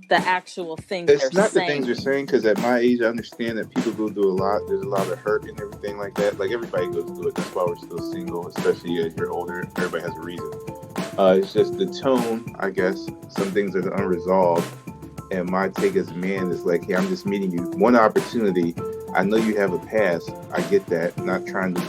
the actual things It's they're not the saying? things they're saying, because at my age, I understand that people go through a lot. There's a lot of hurt and everything like that. Like, everybody goes through it. That's why we're still single, especially as you're older. Everybody has a reason. It's just the tone, I guess. Some things are unresolved. And my take as a man is like, hey, I'm just meeting you. One opportunity. I know you have a past. I get that. I'm not trying to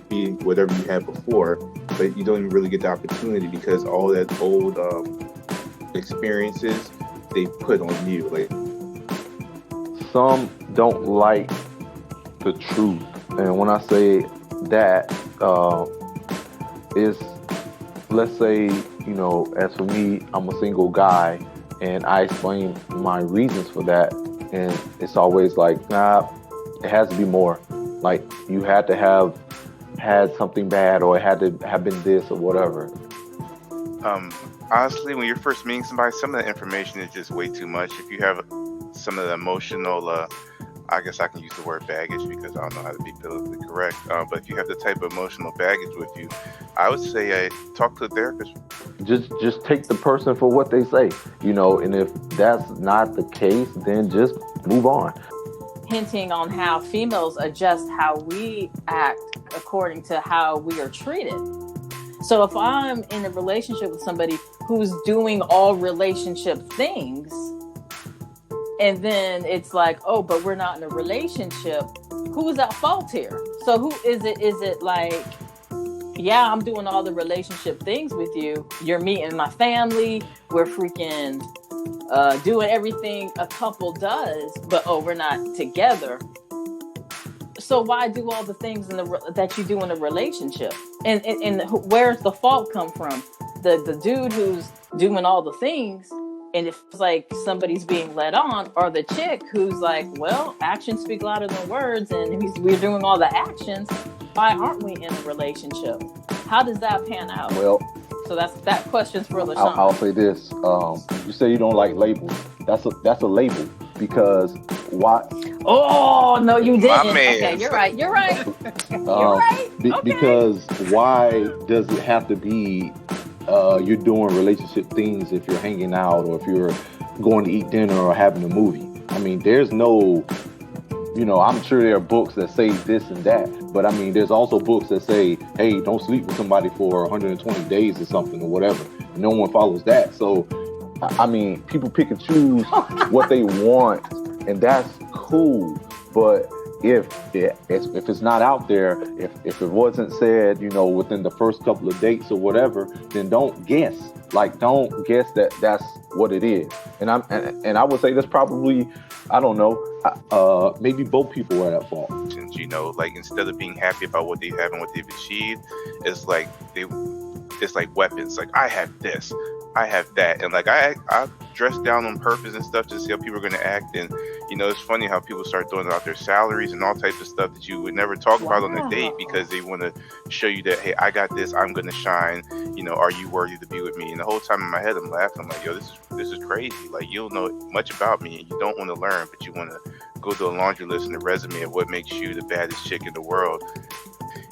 be whatever you had before, but you don't even really get the opportunity because all that old experiences they put on you. Like, some don't like the truth, and when I say that, is, let's say, as for me, I'm a single guy, and I explain my reasons for that, and it's always like, nah, it has to be more. Like, you had to have had something bad, or it had to have been this or whatever. Honestly, when you're first meeting somebody, some of the information is just way too much. If you have some of the emotional, I guess I can use the word baggage because I don't know how to be politically correct. But if you have the type of emotional baggage with you, I would say talk to a therapist. Just take the person for what they say, and if that's not the case, then just move on. Hinting on how females adjust how we act according to how we are treated. So if I'm in a relationship with somebody who's doing all relationship things, and then it's like, oh, but we're not in a relationship, who's at fault here? So who is it? Is it like, yeah, I'm doing all the relationship things with you. You're meeting my family. We're freaking doing everything a couple does, but we're not together. So why do all the things that you do in a relationship? And where's the fault come from? The dude who's doing all the things, and it feels like somebody's being led on, or the chick who's like, well, actions speak louder than words, and we're doing all the actions. Why aren't we in a relationship? How does that pan out? Well, so that question's for LaShawn. I'll say this: you say you don't like labels. That's a label, because why? Oh no, you didn't. My man. Okay, you're right. You're right. Okay. Because why does it have to be you're doing relationship things if you're hanging out, or if you're going to eat dinner or having a movie? I mean, there's no, I'm sure there are books that say this and that, but I mean, there's also books that say, hey, don't sleep with somebody for 120 days or something or whatever. No one follows that. So, I mean, people pick and choose what they want, and that's cool. But if it's not out there, if it wasn't said, within the first couple of dates or whatever, then don't guess. Like, don't guess that that's what it is. And I would say that's probably, I don't know, maybe both people are at fault. Like, instead of being happy about what they have and what they've achieved, it's like weapons. Like, I have this, I have that, and like I dress down on purpose and stuff to see how people are going to act. And it's funny how people start throwing out their salaries and all types of stuff that you would never talk about on a date, because they want to show you that, hey, I got this, I'm going to shine. Are you worthy to be with me? And the whole time in my head, I'm laughing. I'm like, yo, this is crazy. Like, you don't know much about me, and you don't want to learn, but you want to go through a laundry list and a resume of what makes you the baddest chick in the world.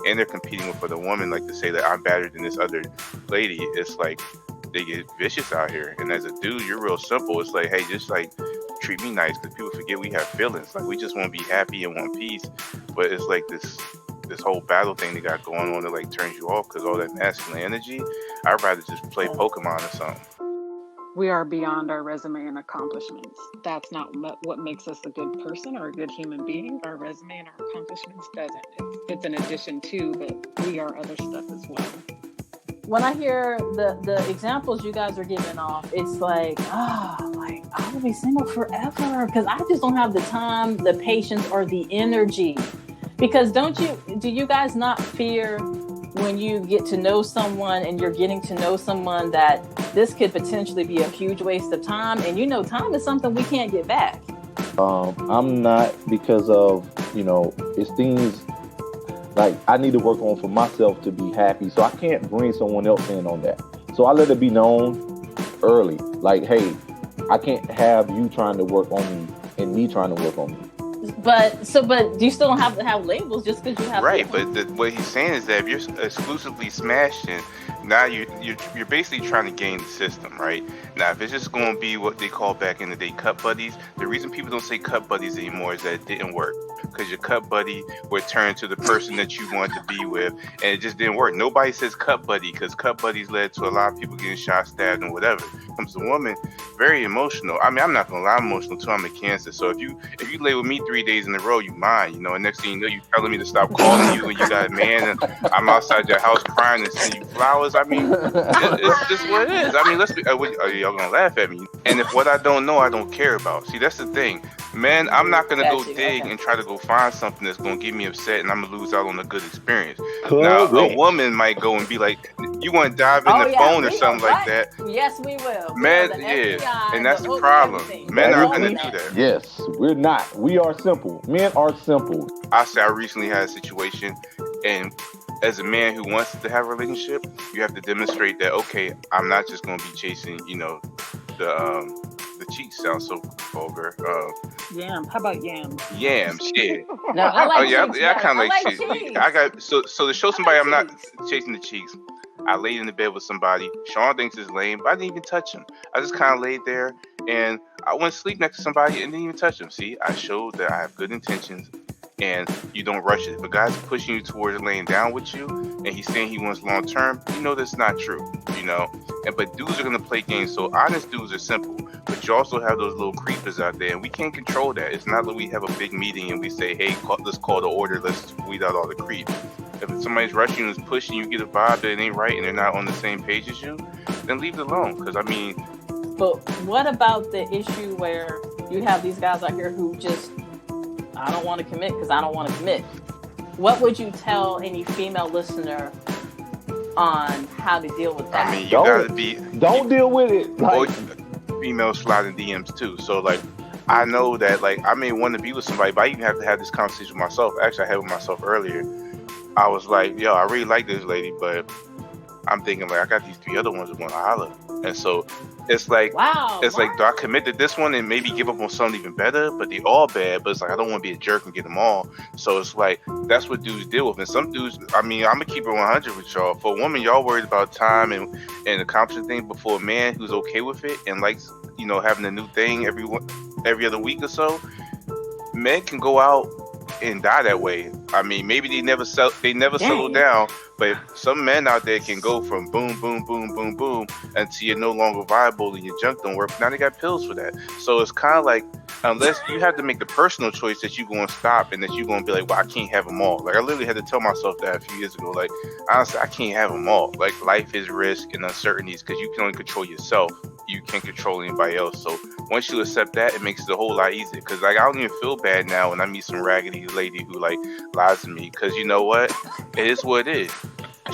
And they're competing with other women, like, to say that I'm better than this other lady. It's like, they get vicious out here. And as a dude, you're real simple. It's like, hey, just like treat me nice, because people forget we have feelings. Like, we just want to be happy and want peace, but it's like this whole battle thing they got going on that like turns you off, because all that masculine energy. I'd rather just play Pokemon or something. We are beyond our resume and accomplishments. That's not what makes us a good person or a good human being. Our resume and our accomplishments doesn't. It's an addition to, but we are other stuff as well. When I hear the examples you guys are giving off, it's like, like, I will be single forever, because I just don't have the time, the patience, or the energy. Because do you guys not fear when you get to know someone and you're getting to know someone that this could potentially be a huge waste of time? And time is something we can't get back. I'm not, because of, it's things like I need to work on for myself to be happy. So I can't bring someone else in on that. So I let it be known early. Like, hey, I can't have you trying to work on me and me trying to work on me. But you still don't have to have labels just because you have. Right, but what he's saying is that if you're exclusively smashing, now you're basically trying to game the system, right? Now, if it's just going to be what they call back in the day cut buddies, the reason people don't say cut buddies anymore is that it didn't work. Because your cut buddy would turn to the person that you wanted to be with, and it just didn't work. Nobody says cut buddy because cut buddies led to a lot of people getting shot, stabbed, and whatever. Comes to woman, very emotional. I mean, I'm not gonna lie, I'm emotional too. I'm a Cancer, so if you lay with me 3 days in a row, you mine, you know. And next thing you know, you telling me to stop calling you, and you got a man, and I'm outside your house crying and sending you flowers. I mean, it's just what it is. I mean, let's be. Are y'all gonna laugh at me? And if what I don't know, I don't care about. See, that's the thing. Man, I'm not gonna go dig and try to go find something that's gonna get me upset, and I'm gonna lose out on a good experience. Now, a woman might go and be like, "You want to dive in the phone or something like that?" Yes, we will. Man, yeah, and that's the problem. Men aren't gonna do that. Yes, we're not. We are simple. Men are simple. I say I recently had a situation, and as a man who wants to have a relationship, you have to demonstrate that, okay, I'm not just gonna be chasing, you know, the cheeks sound so vulgar. Yam. How about yams? Yams, yeah. No, I like cheeks. I kind of like cheeks. cheeks. I got so to show somebody I'm not chasing the cheeks. I laid in the bed with somebody. Sean thinks it's lame, but I didn't even touch him. I just kind of laid there, and I went to sleep next to somebody and didn't even touch him. See, I showed that I have good intentions, and you don't rush it. If a guy's pushing you towards laying down with you, and he's saying he wants long term, you know that's not true. You know, but dudes are gonna play games. So honest dudes are simple, but you also have those little creepers out there, and we can't control that. It's not that we have a big meeting and we say, hey, let's call the order, let's weed out all the creep. If somebody's rushing you and pushing you, get a vibe that it ain't right and they're not on the same page as you, then leave it alone. Because I mean, but what about the issue where you have these guys out here who just, I don't want to commit because I don't want to commit? What would you tell any female listener on how to deal with that? I mean, you gotta be. Don't deal with it. Like, females sliding DMs too. So like, I know that like I may want to be with somebody, but I even have to have this conversation with myself. Actually, I had with myself earlier. I was like, yo, I really like this lady, but I'm thinking like I got these 3 other ones that want to holler. And so it's like, like, do I commit to this one and maybe give up on something even better? But they all bad, but it's like, I don't want to be a jerk and get them all. So it's like, that's what dudes deal with. And some dudes, I mean, I'm going to keep it 100 with y'all. For a woman, y'all worried about time and accomplishing things. But for a man who's okay with it and likes, you know, having a new thing every other week or so, men can go out and die that way. I mean, maybe they never settle down, but some men out there can go from boom, boom, boom, boom, boom until you're no longer viable and your junk don't work. Now they got pills for that. So it's kind of like, unless you have to make the personal choice that you're going to stop and that you're going to be like, well, I can't have them all. Like I literally had to tell myself that a few years ago. Like, honestly, I can't have them all. Like life is risk and uncertainties because you can only control yourself. You can't control anybody else. So once you accept that, it makes it a whole lot easier. Because like I don't even feel bad now when I meet some raggedy lady who like lies to me. Because you know what? It is what it is.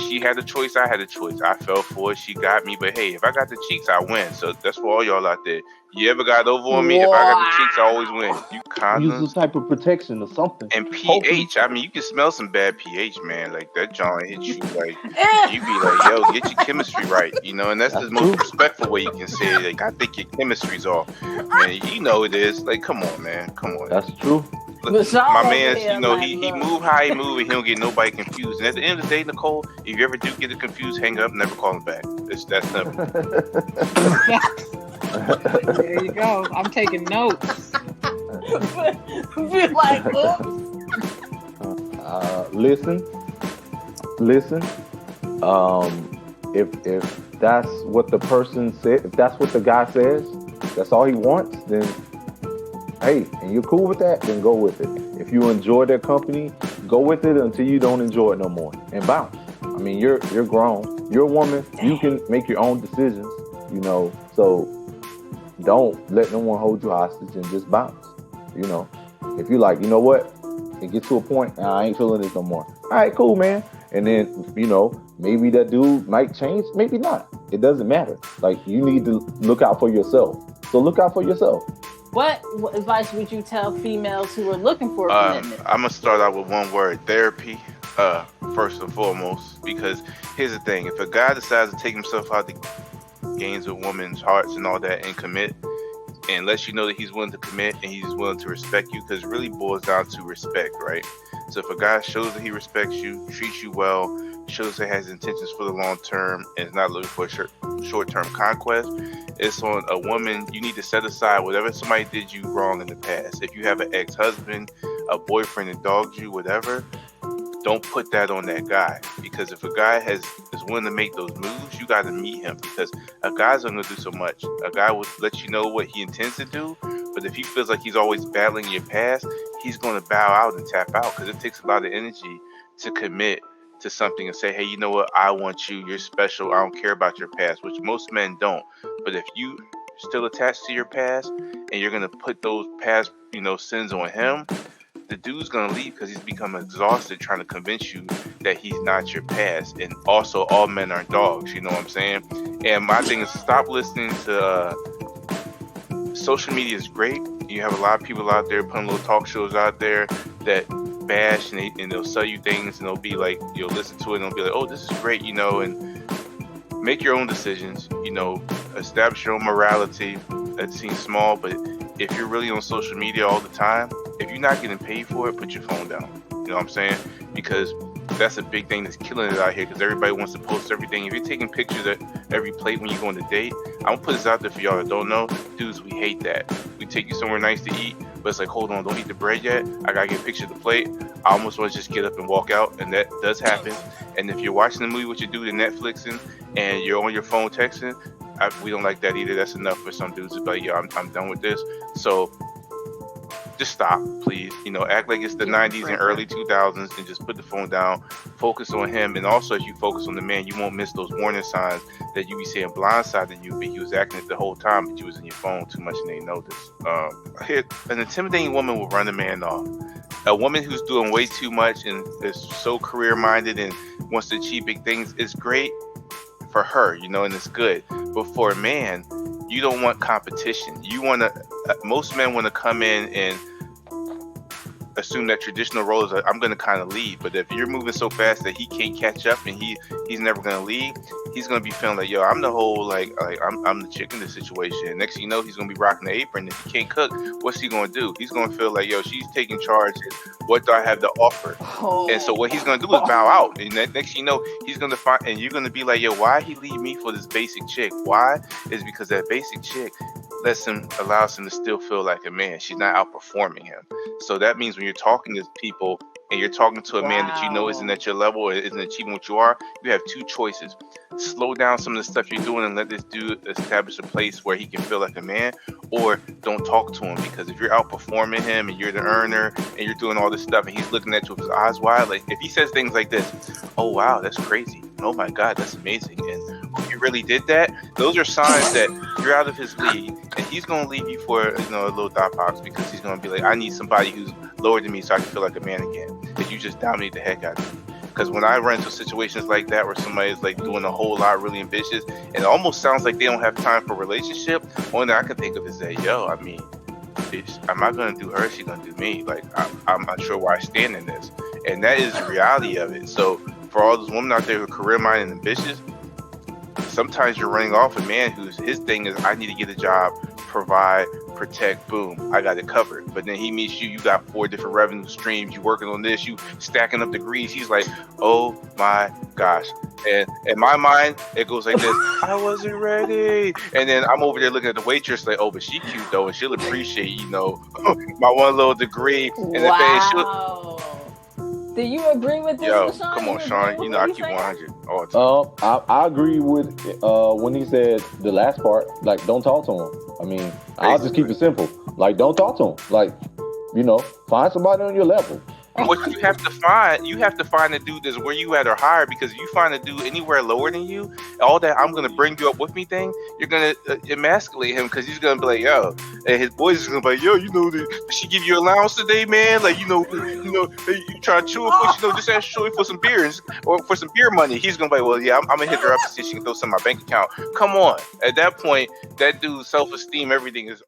She had a choice. I had a choice. I fell for it. She got me. But hey, if I got the cheeks, I win. So that's for all y'all out there. You ever got over on me? If I got the cheeks, I always win. You condoms. Use some type of protection or something. And pH. I mean, you can smell some bad pH, man. Like that John hit you. Like you be like, yo, get your chemistry right. You know, and that's the most respectful way you can say it. Like I think your chemistry's off. And you know it is. Like, come on, man. Come on. That's true. My man, you know, he move how he move and he don't get nobody confused. And at the end of the day, Nicole, if you ever do get it confused, hang up, never call him back. It's that simple. There you go. I'm taking notes. Be like, listen. If that's what the person said, if that's what the guy says, that's all he wants, then hey, and you're cool with that, then go with it. If you enjoy their company, go with it until you don't enjoy it no more and bounce. I mean, you're grown. You're a woman. You can make your own decisions, you know. So don't let no one hold you hostage and just bounce. You know, if you like, you know what, it gets to a point, I ain't feeling this no more. All right, cool, man. And then, you know, maybe that dude might change, maybe not. It doesn't matter. Like, you need to look out for yourself. So look out for yourself. What advice would you tell females who are looking for a commitment? I'm gonna start out with one word: therapy. First and foremost, because here's the thing: if a guy decides to take himself out the games with women's hearts and all that and commit, and lets you know that he's willing to commit and he's willing to respect you, because it really boils down to respect, right? So if a guy shows that he respects you, treats you well, shows it has intentions for the long term and is not looking for short term conquest. It's on a woman. You need to set aside whatever somebody did you wrong in the past. If you have an ex-husband, a boyfriend that dogged you, whatever, don't put that on that guy. Because if a guy is willing to make those moves, you got to meet him, because a guy's not going to do so much. A guy will let you know what he intends to do, but if he feels like he's always battling your past, he's going to bow out and tap out, because it takes a lot of energy to commit to something and say, hey, you know what, I want you, you're special, I don't care about your past, which most men don't. But if you still attached to your past and you're going to put those past, sins on him, the dude's going to leave, because he's become exhausted trying to convince you that he's not your past. And also, all men are dogs, you know what I'm saying? And my thing is, stop listening to social media is great. You have a lot of people out there putting little talk shows out there that bash, and they'll sell you things, and they'll be like, you'll listen to it and they'll be like, oh, this is great, and make your own decisions, establish your own morality. That seems small, but if you're really on social media all the time, if you're not getting paid for it, put your phone down. You know what I'm saying? Because that's a big thing that's killing it out here, because everybody wants to post everything. If you're taking pictures at every plate when you go on a date, I'm gonna put this out there for y'all that don't know. Dudes, we hate that. We take you somewhere nice to eat, but it's like, hold on, don't eat the bread yet. I gotta get a picture of the plate. I almost want to just get up and walk out, and that does happen. And if you're watching the movie with your dude and Netflixing, and you're on your phone texting, we don't like that either. That's enough for some dudes to be like, yeah, I'm done with this. So just stop, please. Act like it's the 90s and early 2000s, and just put the phone down. Focus on him. And also, if you focus on the man, you won't miss those warning signs that you be saying blindsided you, but he was acting it the whole time, but you was in your phone too much and they noticed. An intimidating woman will run a man off. A woman who's doing way too much and is so career-minded and wants to achieve big things is great for her, and it's good. But for a man, you don't want competition. You want to. Most men want to come in and assume that traditional role is like, I'm going to kind of lead. But if you're moving so fast that he can't catch up and he's never going to lead, he's going to be feeling like, yo, I'm the whole like I'm the chick in this situation. And next thing you know, he's going to be rocking the apron. If he can't cook, what's he going to do? He's going to feel like, yo, she's taking charge. What do I have to offer? And so what he's going to do is bow out. And next thing you know, he's going to find, and you're going to be like, yo, why he leave me for this basic chick? Why? Is because that basic chick allows him to still feel like a man. She's not outperforming him. So that means when you're talking to people and you're talking to a man that you know isn't at your level or isn't achieving what you are, you have two choices. Slow down some of the stuff you're doing and let this dude establish a place where he can feel like a man, or don't talk to him, because if you're outperforming him and you're the earner and you're doing all this stuff and he's looking at you with his eyes wide, like if he says things like this, oh wow, that's crazy, oh my god, that's amazing, and if you really did that, those are signs that you're out of his league, and he's going to leave you for a little dot box, because he's going to be like, I need somebody who's lower than me so I can feel like a man again, because you just dominate the heck out of me. Because when I run into situations like that where somebody's like doing a whole lot, really ambitious, and it almost sounds like they don't have time for a relationship, only thing I can think of is that, yo, I mean, am I going to do her? Is she going to do me? Like, I'm not sure where I stand in this. And that is the reality of it. So for all those women out there who are career-minded and ambitious, sometimes you're running off a man his thing is, I need to get a job, provide, protect, boom, I got it covered. But then he meets you got 4 different revenue streams, you working on this, you stacking up degrees. He's like, oh my gosh. And in my mind, it goes like this, I wasn't ready. And then I'm over there looking at the waitress like, oh, but she cute though, and she'll appreciate, my one little degree. And wow. Do you agree with this? Yo, Sean? come on, Sean. I keep 100 all the time. I agree with when he said the last part, like, don't talk to him. I mean, I'll just keep it simple. Like, don't talk to him. Like, find somebody on your level. What you have to find a dude that's where you at or higher, because if you find a dude anywhere lower than you, all that I'm going to bring you up with me thing, you're going to emasculate him, because he's going to be like, yo, and his boys is going to be like, yo, did she give you allowance today, man? Like, you try to chew it for, just ask Chewy for some beers or for some beer money. He's going to be like, well, yeah, I'm going to hit her up and see if she can throw some in my bank account. Come on. At that point, that dude's self-esteem, everything is